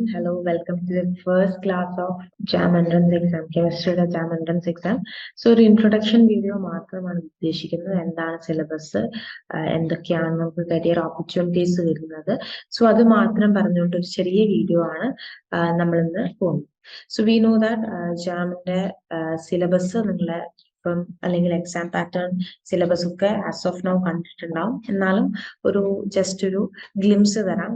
everyone. Hello, welcome to the first class of JAM entrance exam, chemistry JAM entrance exam. So, ഒരു introduction video മാത്രമാണ് ഉദ്ദേശിക്കുന്നത്. എന്താണ് syllabus, എന്തൊക്കെയാണ് നമുക്ക് career opportunities വരുന്നത്. സോ അത് മാത്രം പറഞ്ഞുകൊണ്ട് ഒരു ചെറിയ വീഡിയോ ആണ് നമ്മൾ ഇന്ന് പോകുന്നത്. സോ വി നോ ദാറ്റ് ജാമിന്റെ സിലബസ് നിങ്ങളെ ഇപ്പം അല്ലെങ്കിൽ എക്സാം പാറ്റേൺ സിലബസ് ഒക്കെ ആസ് ഓഫ് നൗ കണ്ടിട്ടുണ്ടാവും. എന്നാലും ഒരു ജസ്റ്റ് ഒരു ഗ്ലിംസ് തരാം.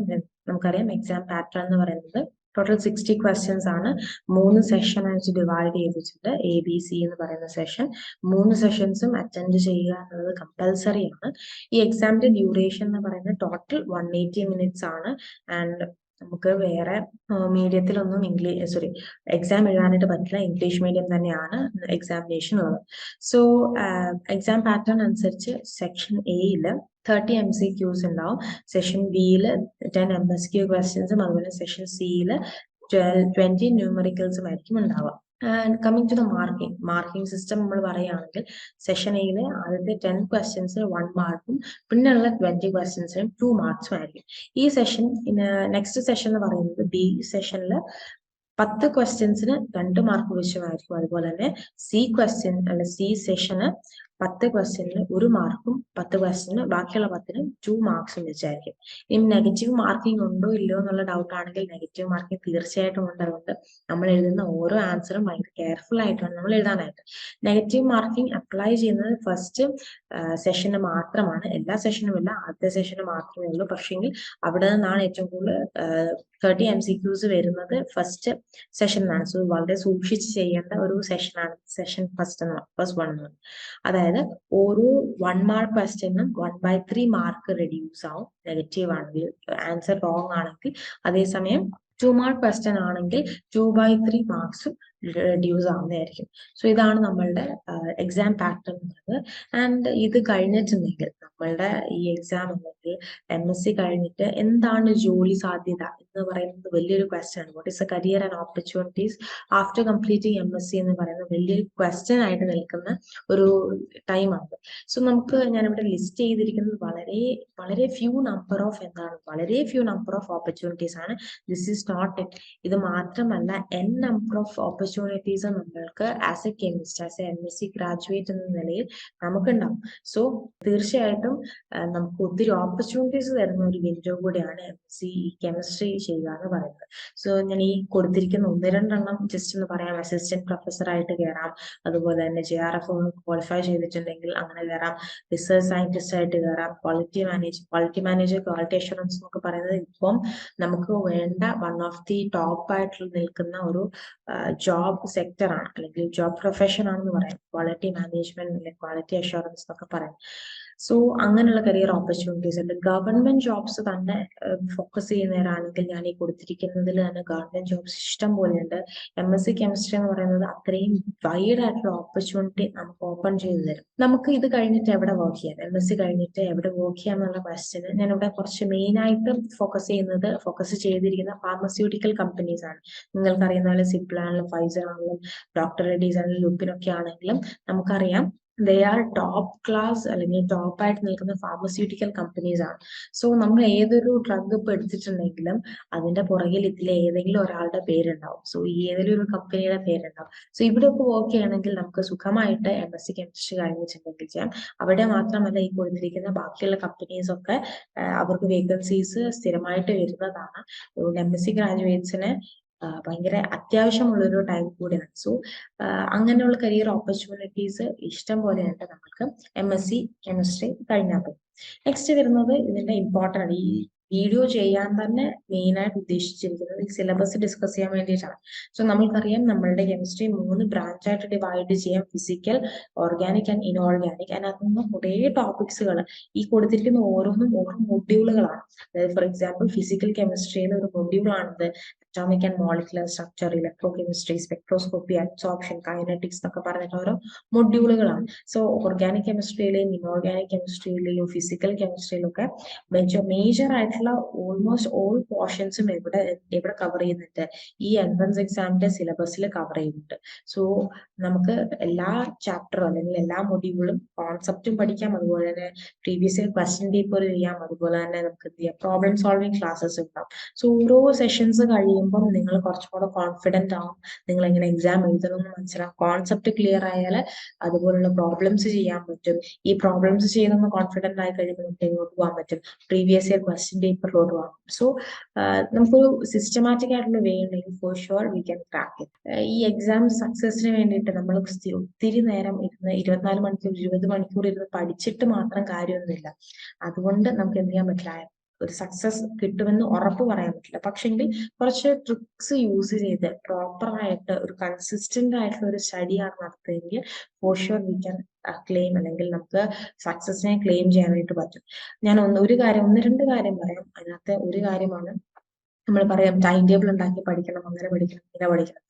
നമുക്കറിയാം എക്സാം പാറ്റേൺ എന്ന് പറയുന്നത് ടോട്ടൽ 60 ക്വസ്റ്റ്യൻസ് ആണ്. 3 സെഷൻ ആയിട്ട് ഡിവൈഡ് ചെയ്തിട്ടുണ്ട്. ABC എന്ന് പറയുന്ന സെഷൻ 3 സെഷൻസും അറ്റൻഡ് ചെയ്യുക എന്നുള്ളത് കമ്പൽസറി ആണ്. ഈ എക്സാമിന്റെ ഡ്യൂറേഷൻ എന്ന് പറയുന്നത് ടോട്ടൽ 180 മിനിറ്റ്സ് ആണ്. ആൻഡ് നമുക്ക് വേറെ മീഡിയത്തിലൊന്നും എക്സാം എഴുതാനായിട്ട് പറ്റില്ല. ഇംഗ്ലീഷ് മീഡിയം തന്നെയാണ് എക്സാമിനേഷൻ ഉള്ളത്. സോ എക്സാം പാറ്റേൺ അനുസരിച്ച് സെക്ഷൻ എയില് 30 MCQs ഉണ്ടാവും. സെഷൻ ബിയില് 10 MSQ ക്വസ്റ്റ്യൻസും അതുപോലെ സെഷൻ സിയില് 20 ന്യൂമറിക്കൽസും ആയിരിക്കും ഉണ്ടാവുക. And coming to the marking system നമ്മൾ പറയുകയാണെങ്കിൽ സെഷൻ എയിലെ ആദ്യത്തെ 10 ക്വസ്റ്റ്യൻസിന് 1 മാർക്കും പിന്നെയുള്ള 20 ക്വസ്റ്റ്യൻസിന് 2 മാർക്സും ആയിരിക്കും. ഈ സെഷൻ നെക്സ്റ്റ് സെഷൻ എന്ന് പറയുന്നത് ബി സെഷനിൽ 10 ക്വസ്റ്റ്യൻസിന് 2 മാർക്ക് വെച്ചുമായിരിക്കും. അതുപോലെ തന്നെ സി സെഷന് 10 ക്വസ്റ്റ്യനിൽ 1 മാർക്കും 10 ക്വസ്റ്റ്യന് ബാക്കിയുള്ള 10ന് 2 മാർക്സും വെച്ചായിരിക്കും. ഇനി നെഗറ്റീവ് മാർക്കിംഗ് ഉണ്ടോ ഇല്ലയോ എന്നുള്ള ഡൗട്ട് ആണെങ്കിൽ നെഗറ്റീവ് മാർക്കിംഗ് തീർച്ചയായിട്ടും ഉണ്ട്. അതുകൊണ്ട് നമ്മൾ എഴുതുന്ന ഓരോ ആൻസറും ഭയങ്കര കെയർഫുൾ ആയിട്ടാണ് നമ്മൾ എഴുതാനായിട്ട്. നെഗറ്റീവ് മാർക്കിംഗ് അപ്ലൈ ചെയ്യുന്നത് ഫസ്റ്റ് സെഷന് മാത്രമാണ്. എല്ലാ സെഷനും ഇല്ല, ആദ്യത്തെ സെഷന് മാത്രമേ ഉള്ളൂ. പക്ഷെങ്കിൽ അവിടെ നിന്നാണ് ഏറ്റവും കൂടുതൽ 30 MCQs വരുന്നത് ഫസ്റ്റ് സെഷനിലാണ്. സോ വളരെ സൂക്ഷിച്ച് ചെയ്യേണ്ട ഒരു സെഷനാണ് സെഷൻ ഫസ്റ്റ് 1. അതായത് ഓരോ 1 മാർക്ക് ക്വസ്റ്റ്യനും 1/3 മാർക്ക് റെഡ്യൂസ് ആവും നെഗറ്റീവ് ആണെങ്കിൽ, ആൻസർ റോങ് ആണെങ്കിൽ. അതേസമയം 2 മാർക്ക് ക്വസ്റ്റ്യൻ ആണെങ്കിൽ 2/3 മാർക്സും റെഡ്യൂസ് ആവുന്നതായിരിക്കും. സോ ഇതാണ് നമ്മളുടെ എക്സാം പാറ്റേൺ എന്നത്. ആൻഡ് ഇത് കഴിഞ്ഞിട്ടുണ്ടെങ്കിൽ നമ്മളുടെ ഈ എക്സാം അല്ലെങ്കിൽ MSc കഴിഞ്ഞിട്ട് എന്താണ് ജോലി സാധ്യത എന്ന് പറയുന്നത് വലിയൊരു ക്വസ്റ്റ്യൻ ആണ്. What is A career and opportunities after completing MSc എന്ന് പറയുന്ന വലിയൊരു ക്വസ്റ്റ്യൻ ആയിട്ട് നിൽക്കുന്ന ഒരു ടൈമാണ്. സോ നമുക്ക് ഞാനിവിടെ ലിസ്റ്റ് ചെയ്തിരിക്കുന്നത് വളരെ ഫ്യൂ നമ്പർ ഓഫ് ഓപ്പർച്യൂണിറ്റീസ് ആണ്. This is not it. ഇത് മാത്രമല്ല, n നമ്പർ ഓഫ് ഓപ്പർച്യൂണിറ്റീസ് നമ്മൾക്ക് as a chemist, as a MSc graduate എന്ന നിലയിൽ നമുക്കുണ്ടാവും. സോ തീർച്ചയായിട്ടും നമുക്ക് ഒത്തിരി ഓപ്പർച്യൂണിറ്റീസ് തരുന്ന ഒരു വിൻഡോ കൂടിയാണ് MSc കെമിസ്ട്രി ചെയ്യുക എന്ന് പറയുന്നത്. സോ ഞാൻ ഈ കൊടുത്തിരിക്കുന്ന 1-2 ജസ്റ്റ് ഒന്ന് പറയാം. അസിസ്റ്റന്റ് പ്രൊഫസർ ആയിട്ട് കയറാം, അതുപോലെ തന്നെ JRF ക്വാളിഫൈ ചെയ്തിട്ടുണ്ടെങ്കിൽ അങ്ങനെ കയറാം, റിസർച്ച് സയന്റിസ്റ്റ് ആയിട്ട് കയറാം, ക്വാളിറ്റി മാനേജർ ക്വാളിറ്റി അഷുറൻസ് എന്നൊക്കെ പറയുന്നത് ഇപ്പം നമുക്ക് വേണ്ട വൺ ഓഫ് ദി ടോപ്പ് ആയിട്ട് നിൽക്കുന്ന ഒരു ജോബ് സെക്ടർ ആണ്, അല്ലെങ്കിൽ ജോബ് പ്രൊഫഷൻ ആണെന്ന് പറയാം. ക്വാളിറ്റി മാനേജ്മെന്റ് അല്ലെങ്കിൽ ക്വാളിറ്റി അഷുറൻസ് എന്നൊക്കെ പറയാം. സോ അങ്ങനെയുള്ള കരിയർ ഓപ്പർച്യൂണിറ്റീസ് ഉണ്ട്. ഗവൺമെന്റ് ജോബ്സ് തന്നെ ഫോക്കസ് ചെയ്യുന്നവരാണെങ്കിൽ ഞാൻ ഈ കൊടുത്തിരിക്കുന്നതിൽ തന്നെ ഗവൺമെന്റ് ജോബ്സ് ഇഷ്ടം പോലെയുണ്ട്. MSc കെമിസ്ട്രി എന്ന് പറയുന്നത് അത്രയും വൈഡ് ആയിട്ടുള്ള ഓപ്പർച്യൂണിറ്റി നമുക്ക് ഓപ്പൺ ചെയ്തു തരും. നമുക്ക് ഇത് കഴിഞ്ഞിട്ട് എവിടെ വർക്ക് ചെയ്യാം, MSc കഴിഞ്ഞിട്ട് എവിടെ വർക്ക് ചെയ്യാം എന്നുള്ള ക്വസ്റ്റ്യന് ഞാനിവിടെ കുറച്ച് മെയിൻ ആയിട്ട് ഫോക്കസ് ചെയ്തിരിക്കുന്ന ഫാർമസ്യൂട്ടിക്കൽ കമ്പനീസ് ആണ്. നിങ്ങൾക്കറിയുന്ന പോലെ സിപ്ല ആണെങ്കിലും ഫൈസർ ആണെങ്കിലും ഡോക്ടർ റെഡ്ഡീസ് ആണെങ്കിലും ലുപ്പിനൊക്കെ ആണെങ്കിലും നമുക്കറിയാം ദേ ആർ ടോപ്പ് ക്ലാസ് അല്ലെങ്കിൽ ടോപ്പ് ആയിട്ട് നിൽക്കുന്ന ഫാർമസ്യൂട്ടിക്കൽ കമ്പനീസ് ആണ്. സോ നമ്മൾ ഏതൊരു ഡ്രഗ് ഇപ്പൊ എടുത്തിട്ടുണ്ടെങ്കിലും അതിന്റെ പുറകിൽ ഇതിൽ ഏതെങ്കിലും ഒരാളുടെ പേരുണ്ടാവും. സോ ഈ ഏതെങ്കിലും ഒരു കമ്പനിയുടെ പേരുണ്ടാവും. സോ ഇവിടെ ഒക്കെ വർക്ക് ചെയ്യണമെങ്കിൽ നമുക്ക് സുഖമായിട്ട് MSc കെമിസ്ട്രി കഴിഞ്ഞിട്ടുണ്ടെങ്കിൽ ചെയ്യാം. അവിടെ മാത്രമല്ല, ഈ കൊടുത്തിരിക്കുന്ന ബാക്കിയുള്ള കമ്പനീസ് ഒക്കെ അവർക്ക് വേക്കൻസീസ് സ്ഥിരമായിട്ട് വരുന്നതാണ്. MSc ഗ്രാജുവേറ്റ്സിന് ഭയങ്കര അത്യാവശ്യമുള്ളൊരു ടൈം കൂടിയാണ്. സോ അങ്ങനെയുള്ള കരിയർ ഓപ്പർച്യൂണിറ്റീസ് ഇഷ്ടം പോലെയുണ്ട് നമുക്ക് MSc കെമിസ്ട്രി കഴിഞ്ഞാൽ. നെക്സ്റ്റ് വരുന്നത് ഇതിന്റെ ഇമ്പോർട്ടൻ്റ് ഈ വീഡിയോ ചെയ്യാൻ തന്നെ മെയിൻ ആയിട്ട് ഉദ്ദേശിച്ചിരിക്കുന്നത് ഈ സിലബസ് ഡിസ്കസ് ചെയ്യാൻ വേണ്ടിയിട്ടാണ്. സോ നമ്മൾക്കറിയാം നമ്മളുടെ കെമിസ്ട്രി 3 ബ്രാഞ്ച് ആയിട്ട് ഡിവൈഡ് ചെയ്യാം: ഫിസിക്കൽ, ഓർഗാനിക് ആൻഡ് ഇൻഓർഗാനിക്. അതിനകത്തുനിന്ന് കുറേ ടോപ്പിക്സുകൾ ഈ കൊടുത്തിരിക്കുന്ന ഓരോന്നും ഓരോ മൊഡ്യൂളുകളാണ്. അതായത് ഫോർ എക്സാമ്പിൾ ഫിസിക്കൽ കെമിസ്ട്രിയിൽ ഒരു മൊഡ്യൂളാണിത് atomic and molecular structure, electrochemistry, spectroscopy, absorption, kinetics എന്നൊക്കെ പറഞ്ഞിട്ട് ഓരോ മൊഡ്യൂളുകളാണ്. സോ ഓർഗാനിക് കെമിസ്ട്രിയിലെയും ഇൻഓർഗാനിക് കെമിസ്ട്രിയിലെയും ഫിസിക്കൽ കെമിസ്ട്രിയിലും ഒക്കെ മേജർ ആയിട്ടുള്ള ആയിട്ടുള്ള ഓൾമോസ്റ്റ് ഓൾ പോർഷൻസും എവിടെ കവർ ചെയ്യുന്നുണ്ട്, ഈ എൻട്രൻസ് എക്സാമിന്റെ സിലബസിൽ കവർ ചെയ്യുന്നുണ്ട്. സോ നമുക്ക് എല്ലാ ചാപ്റ്ററും അല്ലെങ്കിൽ എല്ലാ മൊഡ്യൂളും കോൺസെപ്റ്റും പഠിക്കാം, അതുപോലെ തന്നെ പ്രീവിയസ് ഇയർ ക്വസ്റ്റ്യൻ പേപ്പർ ചെയ്യാം, അതുപോലെ തന്നെ നമുക്ക് എന്ത് ചെയ്യാം, പ്രോബ്ലം സോൾവിങ് ക്ലാസ്സസ് ഉണ്ടാവും. സോ ഓരോ സെഷൻസ് കഴിയുമ്പം നിങ്ങൾ കുറച്ചും കൂടെ കോൺഫിഡന്റ് ആവും, നിങ്ങൾ എങ്ങനെ എക്സാം എഴുതണമെന്ന് മനസ്സിലാവും, കോൺസെപ്റ്റ് ക്ലിയർ ആയാൽ അതുപോലുള്ള പ്രോബ്ലംസ് ചെയ്യാൻ പറ്റും. ഈ പ്രോബ്ലംസ് ചെയ്യുന്ന കോൺഫിഡന്റ് ആയി കഴിയുമ്പോൾ നമുക്ക് എങ്ങോട്ട് പോകാൻ പറ്റും, പ്രീവിയസ് ഇയർ ക്വസ്റ്റ്യൻ പേപ്പറിലോട്ട് പോകാം. സോ നമുക്കൊരു സിസ്റ്റമാറ്റിക് ആയിട്ടുള്ള വേ ഉണ്ടെങ്കിൽ four sure we can crack it. ഈ എക്സാം സക്സസിന് വേണ്ടിയിട്ട് നമ്മൾ ഒത്തിരി നേരം ഇരുന്ന് 24 മണിക്കൂർ 20 മണിക്കൂർ ഇരുന്ന് പഠിച്ചിട്ട് മാത്രം കാര്യമൊന്നുമില്ല. അതുകൊണ്ട് നമുക്ക് എന്ത് ചെയ്യാൻ പറ്റില്ല, ഒരു സക്സസ് കിട്ടുമെന്ന് ഉറപ്പ് പറയാൻ പറ്റില്ല. പക്ഷെങ്കിൽ കുറച്ച് ട്രിക്സ് യൂസ് ചെയ്ത് പ്രോപ്പറായിട്ട് ഒരു കൺസിസ്റ്റന്റ് ആയിട്ടുള്ള ഒരു സ്റ്റഡിയാണ് നടത്തുന്നതെങ്കിൽ for sure we can claim, അല്ലെങ്കിൽ നമുക്ക് സക്സസിനെ ക്ലെയിം ചെയ്യാനായിട്ട് പറ്റും. ഞാൻ ഒന്ന് രണ്ട് കാര്യം പറയാം. അതിനകത്ത് ഒരു കാര്യമാണ്, നമ്മൾ പറയാം ടൈം ടേബിൾ ഉണ്ടാക്കി പഠിക്കണം, അങ്ങനെ പഠിക്കണം, ഇങ്ങനെ പഠിക്കണം.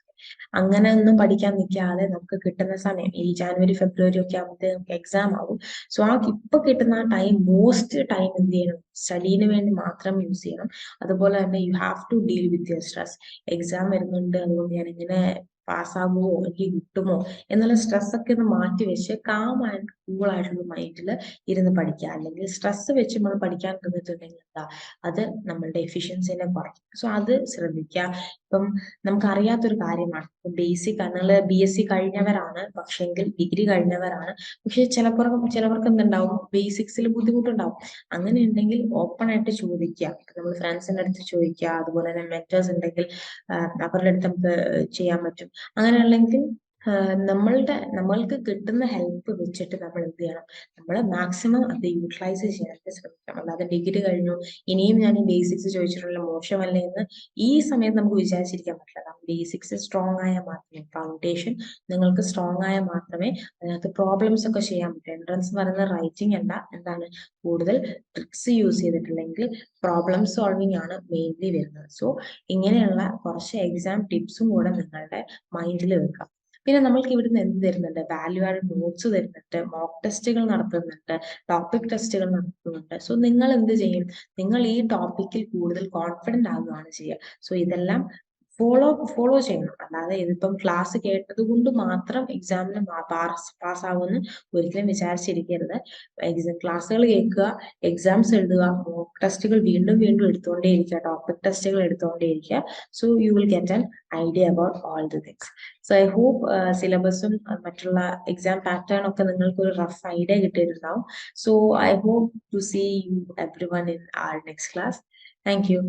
അങ്ങനെ ഒന്നും പഠിക്കാൻ നിൽക്കാതെ നമുക്ക് കിട്ടുന്ന സമയം ഈ ജാനുവരി ഫെബ്രുവരി ഒക്കെ ആകുമ്പോഴത്തെ നമുക്ക് എക്സാം ആവും. സോ ഇപ്പൊ കിട്ടുന്ന ആ ടൈം, മോസ്റ്റ് ടൈം എന്ത് ചെയ്യണം, സ്റ്റഡീന് വേണ്ടി മാത്രം യൂസ് ചെയ്യണം. അതുപോലെ തന്നെ you have to deal with your stress. Exam വരുന്നുണ്ട്, അതുകൊണ്ട് ഞാൻ ഇങ്ങനെ പാസ്സാകുമോ, എനിക്ക് കിട്ടുമോ എന്നുള്ള സ്ട്രെസ് ഒക്കെ ഒന്ന് മാറ്റി വെച്ച് കാം ആൻഡ് കൂൾ ആയിട്ടുള്ള മൈൻഡിൽ ഇരുന്ന് പഠിക്കുക. അല്ലെങ്കിൽ സ്ട്രെസ് വെച്ച് നമ്മൾ പഠിക്കാൻ ഇരുന്നിട്ടുണ്ടെങ്കിൽ എന്താ, അത് നമ്മളുടെ എഫിഷ്യൻസിനെ കുറയ്ക്കും. സോ അത് ശ്രദ്ധിക്കുക. ഇപ്പം നമുക്കറിയാത്തൊരു കാര്യമാണ്, ബേസിക് നിങ്ങൾ BSc കഴിഞ്ഞവരാണ്, പക്ഷെങ്കിൽ ഡിഗ്രി കഴിഞ്ഞവരാണ്, പക്ഷെ ചിലവർക്ക് എന്തുണ്ടാവും, ബേസിക്സിൽ ബുദ്ധിമുട്ടുണ്ടാവും. അങ്ങനെ ഉണ്ടെങ്കിൽ ഓപ്പൺ ആയിട്ട് ചോദിക്കുക, നമ്മൾ ഫ്രണ്ട്സിന്റെ അടുത്ത് ചോദിക്കുക, അതുപോലെ തന്നെ മെന്റേഴ്സ് ഉണ്ടെങ്കിൽ അവരുടെ അടുത്ത് നമുക്ക് ചെയ്യാൻ പറ്റും. അങ്ങനെയുള്ളെങ്കിൽ നമ്മൾക്ക് കിട്ടുന്ന ഹെൽപ്പ് വെച്ചിട്ട് നമ്മൾ എന്ത് ചെയ്യണം, നമ്മൾ മാക്സിമം അത് യൂട്ടിലൈസ് ചെയ്യാനായിട്ട് ശ്രമിക്കണം. അല്ലാതെ ഡിഗ്രി കഴിഞ്ഞു ഇനിയും ഞാൻ ഈ ബേസിക്സ് ചോദിച്ചിട്ടുള്ള മോശമല്ലേ എന്ന് ഈ സമയത്ത് നമുക്ക് വിചാരിച്ചിരിക്കാൻ പറ്റില്ല. കാരണം ബേസിക്സ് സ്ട്രോങ് ആയാൽ മാത്രമേ, ഫൗണ്ടേഷൻ നിങ്ങൾക്ക് സ്ട്രോങ് ആയാൽ മാത്രമേ അതിനകത്ത് പ്രോബ്ലംസ് ഒക്കെ ചെയ്യാൻ പറ്റൂ. എൻട്രൻസ് പറയുന്ന റൈറ്റിംഗ് അല്ല, എന്താണ്, കൂടുതൽ ട്രിക്സ് യൂസ് ചെയ്തിട്ടില്ലെങ്കിൽ പ്രോബ്ലം സോൾവിങ് ആണ് മെയിൻലി വരുന്നത്. സോ ഇങ്ങനെയുള്ള കുറച്ച് എക്സാം ടിപ്സും കൂടെ നിങ്ങളുടെ മൈൻഡിൽ വെക്കാം. പിന്നെ നമ്മൾക്ക് ഇവിടുന്ന് എന്ത് തരുന്നുണ്ട്, വാല്യൂ ആഡ് നോട്ട്സ് തരുന്നുണ്ട്, മോക്ക് ടെസ്റ്റുകൾ നടത്തുന്നുണ്ട്, ടോപ്പിക് ടെസ്റ്റുകൾ നടത്തുന്നുണ്ട്. സോ നിങ്ങൾ എന്ത് ചെയ്യും, നിങ്ങൾ ഈ ടോപ്പിക്കിൽ കൂടുതൽ കോൺഫിഡന്റ് ആവുകയാണ് ചെയ്യുക. സോ ഇതെല്ലാം ഫോളോ ചെയ്യണം. അല്ലാതെ ഇതിപ്പം ക്ലാസ് കേട്ടത് കൊണ്ട് മാത്രം എക്സാമിന് പാസ്സാവുമെന്ന് ഒരിക്കലും വിചാരിച്ചിരിക്കരുത്. ക്ലാസ്സുകൾ കേൾക്കുക, എക്സാംസ് എഴുതുക, മോക്ക് ടെസ്റ്റുകൾ വീണ്ടും വീണ്ടും എടുത്തുകൊണ്ടേയിരിക്കുക, ടോപ്പിക് ടെസ്റ്റുകൾ എടുത്തുകൊണ്ടേയിരിക്കുക. So you will get an idea about all the things. So I hope സിലബസും മറ്റുള്ള എക്സാം പാറ്റേൺ ഒക്കെ നിങ്ങൾക്ക് ഒരു റഫ് ഐഡിയ കിട്ടിയിട്ടുണ്ടാവും. So I hope to see you everyone in our next class. Thank you.